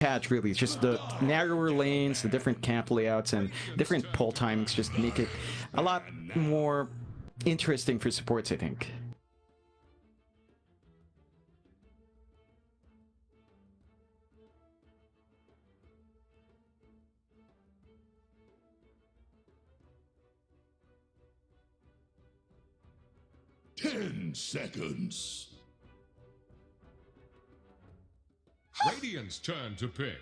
patch really. It's just the narrower lanes, the different camp layouts, and different pull timings just make it a lot more interesting for supports, I think. Ten seconds. Radiant's turn to pick.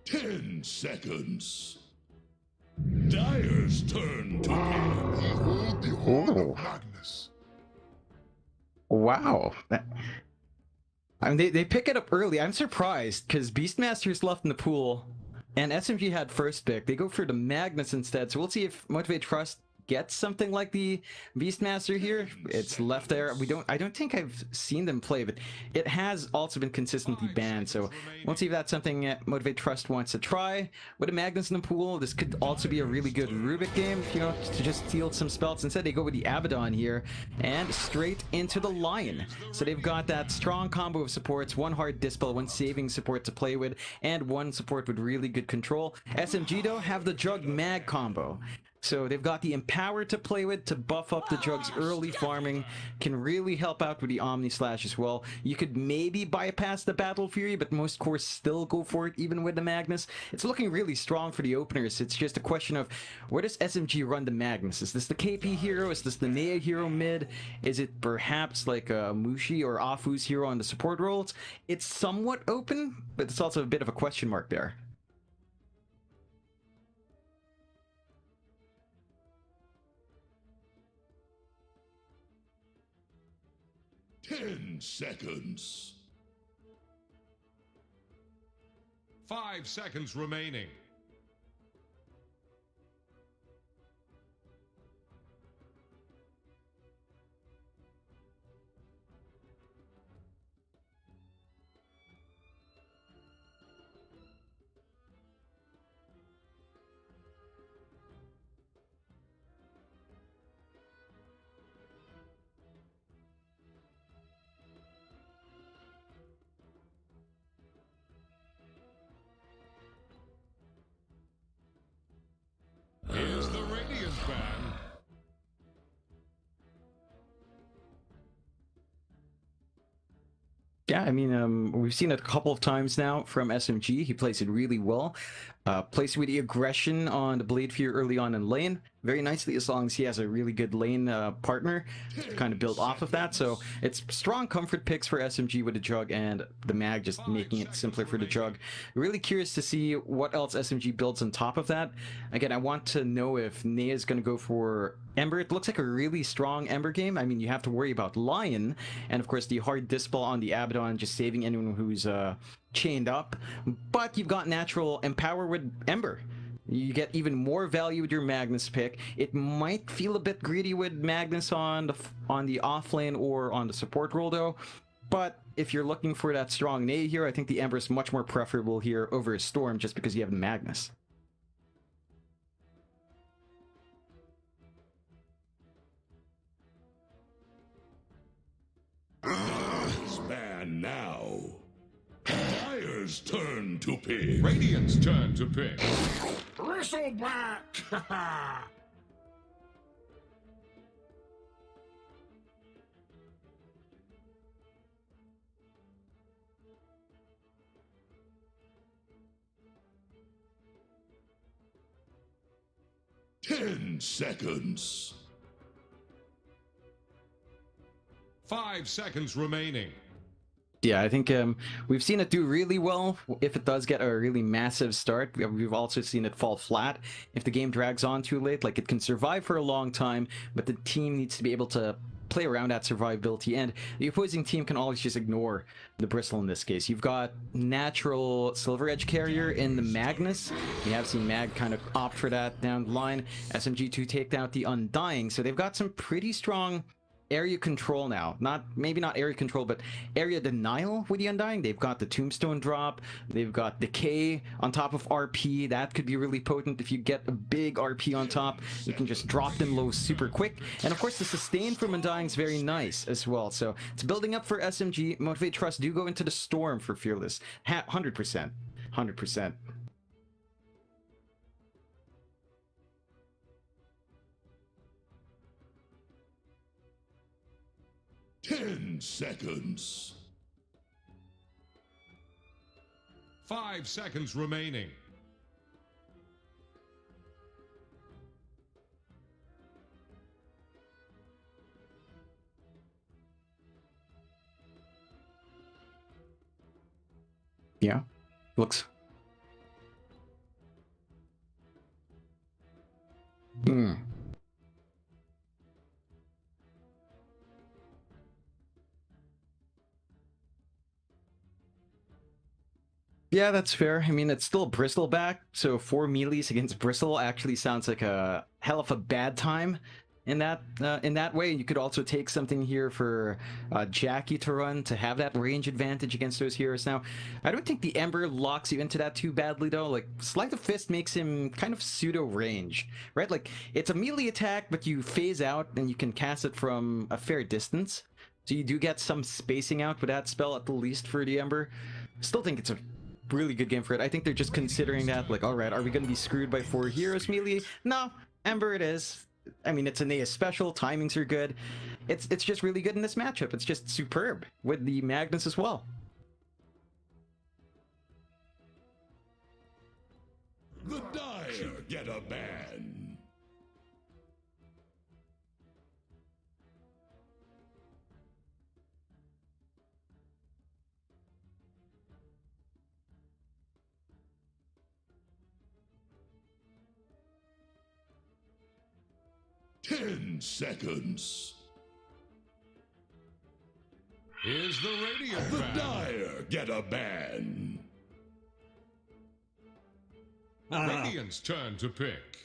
Ten seconds. Dyer's turn to pick. Behold the horn of Magnus. Wow. I mean, they pick it up early. I'm surprised, because Beastmaster's left in the pool, and SMG had first pick. They go for the Magnus instead, so we'll see if Motivate Trust gets something like the Beastmaster here. It's left there. I don't think I've seen them play, but it has also been consistently banned, so we'll see if that's something Motivate Trust wants to try. With a Magnus in the pool, this could also be a really good Rubik game, you know, to just steal some spells. Instead, they go with the Abaddon here, and straight into the Lion. So they've got that strong combo of supports, one hard dispel, one saving support to play with, and one support with really good control. SMG, though, have the Jug Mag combo. So they've got the Empower to play with to buff up the Jug's early farming, can really help out with the Omni Slash as well. You could maybe bypass the Battle Fury, but most cores still go for it, even with the Magnus. It's looking really strong for the openers. It's just a question of, where does SMG run the Magnus? Is this the KP hero? Is this the Nea hero mid? Is it perhaps like a Mushi or Afu's hero on the support roles? It's somewhat open, but it's also a bit of a question mark there. Ten seconds. 5 seconds remaining. Here's the Radiant ban. Yeah, I mean, we've seen it a couple of times now from SMG. He plays it really well. Plays with the aggression on the Blade Fear early on in lane very nicely, as long as he has a really good lane partner to kind of build off of that. So it's strong comfort picks for SMG with the Jug and the Mag, just making it simpler for the Jug. Really curious to see what else SMG builds on top of that. Again, I want to know if Nea is going to go for Ember. It looks like a really strong Ember game. I mean, you have to worry about Lion, and of course the hard dispel on the Abaddon, just saving anyone who's chained up. But you've got natural Empower with Ember. You get even more value with your Magnus pick. It might feel a bit greedy with Magnus on the off lane or on the support role though. But if you're looking for that strong Nea here, I think the Ember is much more preferable here over a Storm, just because you have the Magnus. Span now. Dyer's turn to pick. Radiant's turn to pick. Bristleback! 10 seconds. 5 seconds remaining. Yeah, I think we've seen it do really well if it does get a really massive start. We've also seen it fall flat if the game drags on too late. Like, it can survive for a long time, but the team needs to be able to play around that survivability, and the opposing team can always just ignore the Bristle in this case. You've got natural Silver Edge carrier in the Magnus. We have seen Mag kind of opt for that down the line. SMG2 take down the Undying, so they've got some pretty strong area control now. Maybe not area control, but area denial with the Undying. They've got the Tombstone drop. They've got Decay on top of RP. That could be really potent. If you get a big RP on top, you can just drop them low super quick. And of course, the sustain from Undying is very nice as well. So it's building up for SMG. Motivate Trust do go into the storm for Fearless. 100%. 100%. 10 seconds. 5 seconds remaining. Yeah. Looks. Hmm. Yeah, that's fair. I mean, it's still Bristleback, so 4 melees against Bristle actually sounds like a hell of a bad time in that way. You could also take something here for Jackie to run to have that range advantage against those heroes. Now, I don't think the Ember locks you into that too badly, though. Like, Sleight of Fist makes him kind of pseudo-range, right? Like, it's a melee attack, but you phase out and you can cast it from a fair distance. So you do get some spacing out with that spell, at the least, for the Ember. Still think it's a really good game for it. I think they're just considering that, like, alright, are we going to be screwed by 4 heroes melee? No, Ember it is. I mean, it's an AS special, timings are good. It's just really good in this matchup. It's just superb with the Magnus as well. The Dire get a ban. Ten seconds. Here's the Radiant The ban. Dire get a ban. Radiant's turn to pick.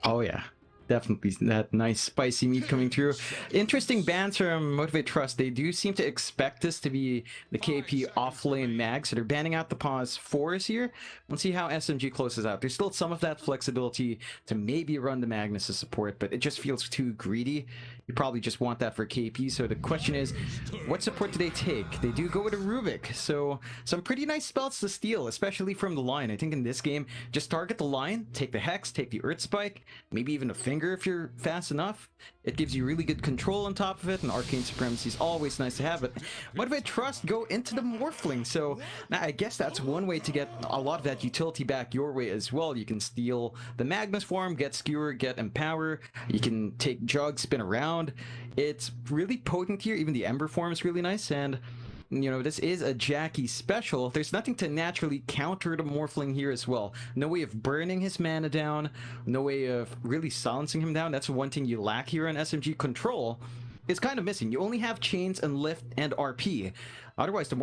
Oh yeah, definitely that nice spicy meat coming through. Interesting bans from Motivate Trust. They do seem to expect this to be the KP offlane mag, so they're banning out the pause 4s here. We'll see how SMG closes out. There's still some of that flexibility to maybe run the Magnus as support, but it just feels too greedy. You probably just want that for KP. So the question is, what support do they take? They do go with a Rubik, so some pretty nice spells to steal, especially from the line. I think in this game, just target the line, take the Hex, take the Earth Spike, maybe even a Finger if you're fast enough. It gives you really good control on top of it, and Arcane Supremacy is always nice to have. But Motivate Trust go into the Morphling, so now I guess that's one way to get a lot of that utility back your way as well. You can steal the Magnus form, get Skewer, get Empower. You can take Jug, spin around. It's really potent here. Even the Ember form is really nice, and you know, this is a Jackie special. There's nothing to naturally counter the Morphling here as well. No way of burning his mana down. No way of really silencing him down. That's one thing you lack here on SMG. Control is kind of missing. You only have Chains and Lift and RP. Otherwise, the